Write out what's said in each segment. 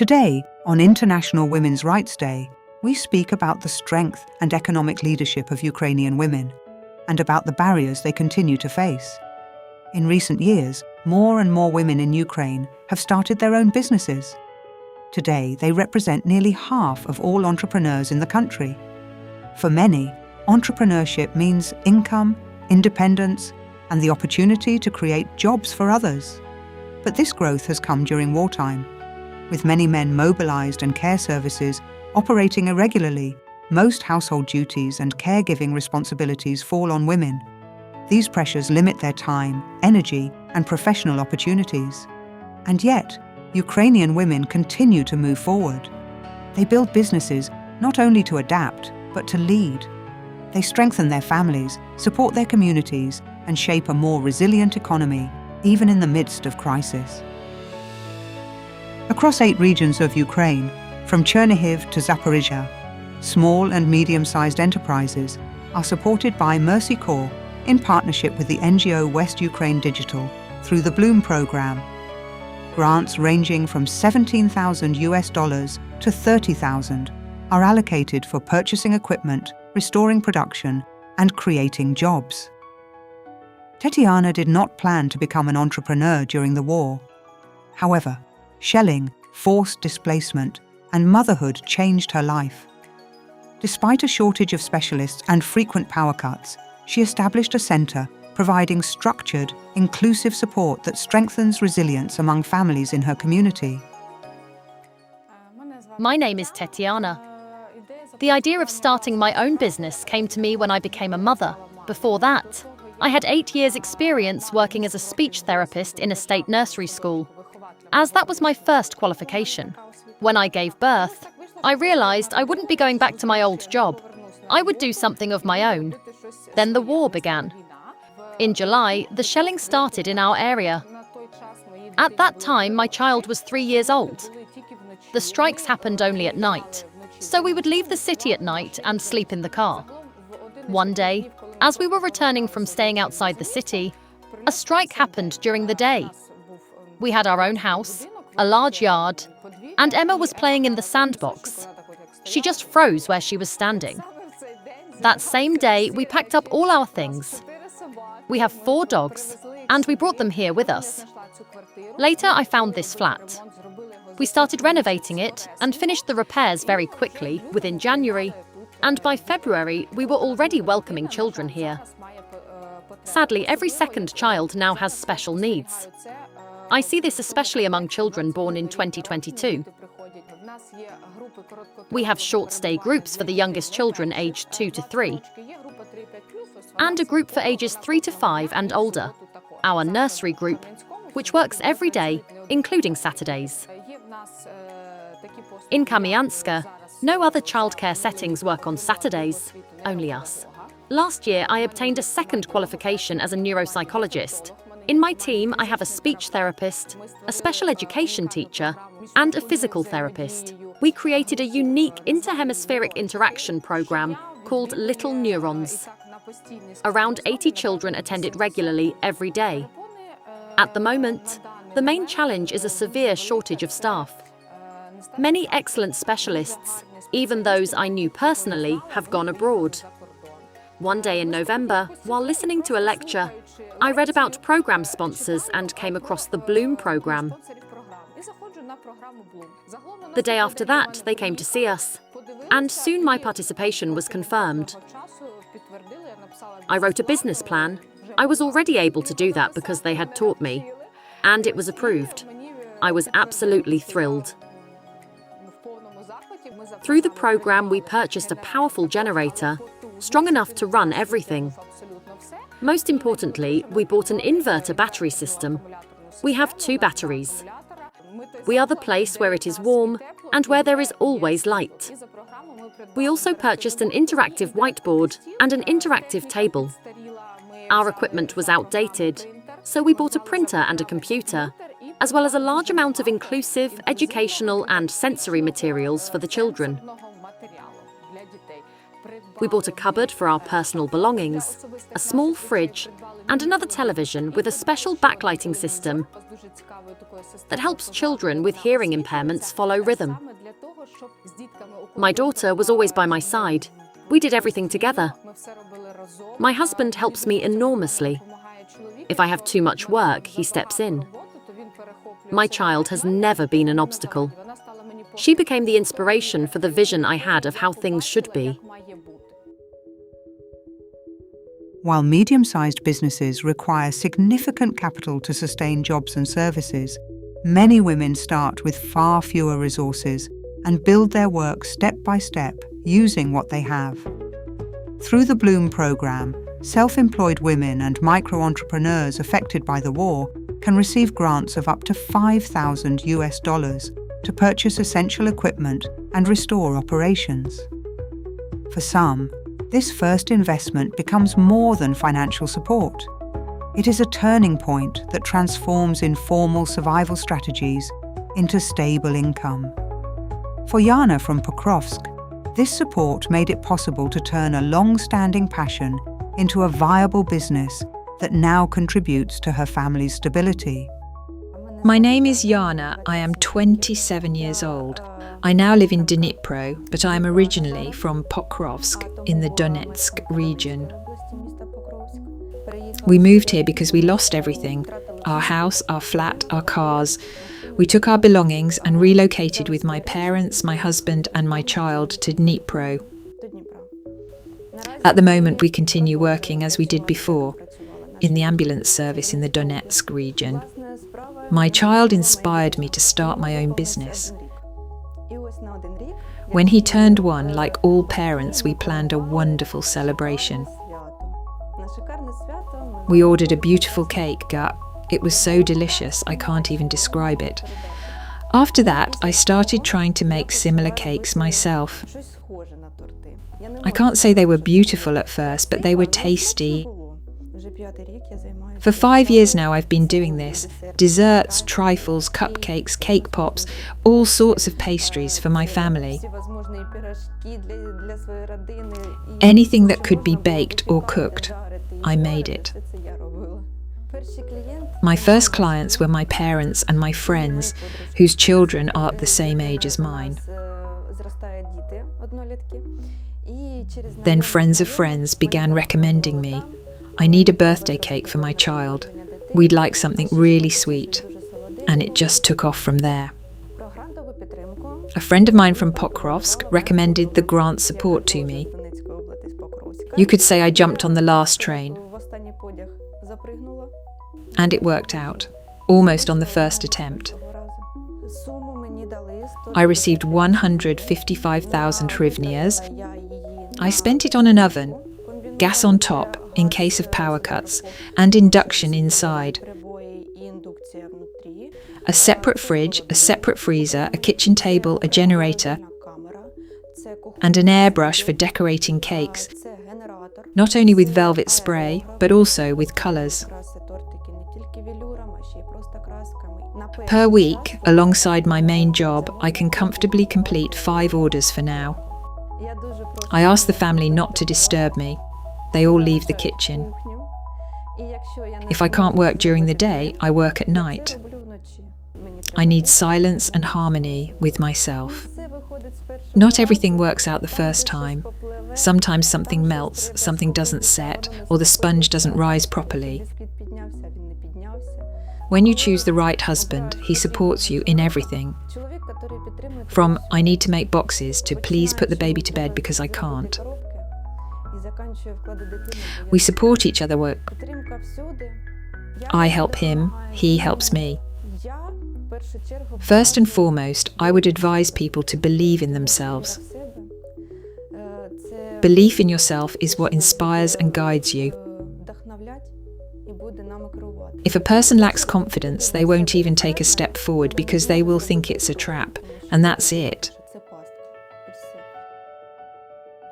Today, on International Women's Rights Day, we speak about the strength and economic leadership of Ukrainian women and about the barriers they continue to face. In recent years, more and more women in Ukraine have started their own businesses. Today, they represent nearly half of all entrepreneurs in the country. For many, entrepreneurship means income, independence, and the opportunity to create jobs for others. But this growth has come during wartime. With many men mobilized and care services operating irregularly, most household duties and caregiving responsibilities fall on women. These pressures limit their time, energy, and professional opportunities. And yet, Ukrainian women continue to move forward. They build businesses not only to adapt, but to lead. They strengthen their families, support their communities, and shape a more resilient economy, even in the midst of crisis. Across 8 regions of Ukraine, from Chernihiv to Zaporizhia, small and medium-sized enterprises are supported by Mercy Corps in partnership with the NGO West Ukraine Digital through the Bloom program. Grants ranging from $17,000 to $30,000 are allocated for purchasing equipment, restoring production, and creating jobs. Tetiana did not plan to become an entrepreneur during the war. However, shelling, forced displacement, and motherhood changed her life. Despite a shortage of specialists and frequent power cuts, she established a center providing structured, inclusive support that strengthens resilience among families in her community. My name is Tetiana. The idea of starting my own business came to me when I became a mother. Before that, I had 8 years' experience working as a speech therapist in a state nursery school, as that was my first qualification. When I gave birth, I realized I wouldn't be going back to my old job. I would do something of my own. Then the war began. In July, the shelling started in our area. At that time, my child was 3 years old. The strikes happened only at night, so we would leave the city at night and sleep in the car. One day, as we were returning from staying outside the city, a strike happened during the day. We had our own house, a large yard, and Emma was playing in the sandbox. She just froze where she was standing. That same day, we packed up all our things. We have 4 dogs, and we brought them here with us. Later, I found this flat. We started renovating it and finished the repairs very quickly within January, and by February, we were already welcoming children here. Sadly, every second child now has special needs. I see this especially among children born in 2022. We have short-stay groups for the youngest children aged 2 to 3, and a group for ages 3 to 5 and older, our nursery group, which works every day, including Saturdays. In Kamyanska, no other childcare settings work on Saturdays, only us. Last year, I obtained a second qualification as a neuropsychologist. In my team, I have a speech therapist, a special education teacher, and a physical therapist. We created a unique interhemispheric interaction program called Little Neurons. Around 80 children attend it regularly every day. At the moment, the main challenge is a severe shortage of staff. Many excellent specialists, even those I knew personally, have gone abroad. One day in November, while listening to a lecture, I read about program sponsors and came across the Bloom program. The day after that, they came to see us, and soon my participation was confirmed. I wrote a business plan. I was already able to do that because they had taught me, and it was approved. I was absolutely thrilled. Through the program, we purchased a powerful generator, strong enough to run everything. Most importantly, we bought an inverter battery system. We have 2 batteries. We are the place where it is warm and where there is always light. We also purchased an interactive whiteboard and an interactive table. Our equipment was outdated, so we bought a printer and a computer, as well as a large amount of inclusive, educational and sensory materials for the children. We bought a cupboard for our personal belongings, a small fridge, and another television with a special backlighting system that helps children with hearing impairments follow rhythm. My daughter was always by my side. We did everything together. My husband helps me enormously. If I have too much work, he steps in. My child has never been an obstacle. She became the inspiration for the vision I had of how things should be. While medium-sized businesses require significant capital to sustain jobs and services, many women start with far fewer resources and build their work step by step using what they have. Through the Bloom program, self-employed women and micro-entrepreneurs affected by the war can receive grants of up to $5,000 to purchase essential equipment and restore operations. For some, this first investment becomes more than financial support. It is a turning point that transforms informal survival strategies into stable income. For Yana from Pokrovsk, this support made it possible to turn a long-standing passion into a viable business that now contributes to her family's stability. My name is Yana. I am 27 years old. I now live in Dnipro, but I am originally from Pokrovsk in the Donetsk region. We moved here because we lost everything: our house, our flat, our cars. We took our belongings and relocated with my parents, my husband and my child to Dnipro. At the moment, we continue working as we did before, in the ambulance service in the Donetsk region. My child inspired me to start my own business. When he turned 1, like all parents, we planned a wonderful celebration. We ordered a beautiful cake. It was so delicious, I can't even describe it. After that, I started trying to make similar cakes myself. I can't say they were beautiful at first, but they were tasty. For 5 years now I've been doing this. Desserts, trifles, cupcakes, cake pops, all sorts of pastries for my family. Anything that could be baked or cooked, I made it. My first clients were my parents and my friends, whose children are the same age as mine. Then friends of friends began recommending me. I need a birthday cake for my child. We'd like something really sweet. And it just took off from there. A friend of mine from Pokrovsk recommended the grant support to me. You could say I jumped on the last train. And it worked out, almost on the first attempt. I received 155,000 hryvnias. I spent it on an oven, gas on top in case of power cuts, and induction inside. A separate fridge, a separate freezer, a kitchen table, a generator, and an airbrush for decorating cakes, not only with velvet spray, but also with colours. Per week, alongside my main job, I can comfortably complete 5 orders for now. I ask the family not to disturb me. They all leave the kitchen. If I can't work during the day, I work at night. I need silence and harmony with myself. Not everything works out the first time. Sometimes something melts, something doesn't set, or the sponge doesn't rise properly. When you choose the right husband, he supports you in everything. From I need to make boxes to please put the baby to bed because I can't. We support each other. I help him, he helps me. First and foremost, I would advise people to believe in themselves. Belief in yourself is what inspires and guides you. If a person lacks confidence, they won't even take a step forward because they will think it's a trap, and that's it.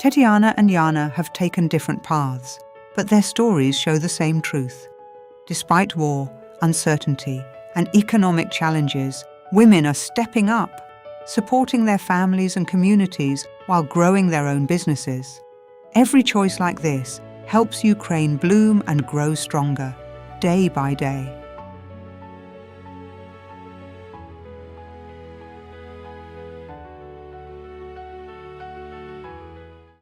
Tetiana and Yana have taken different paths, but their stories show the same truth. Despite war, uncertainty, and economic challenges, women are stepping up, supporting their families and communities while growing their own businesses. Every choice like this helps Ukraine bloom and grow stronger, day by day.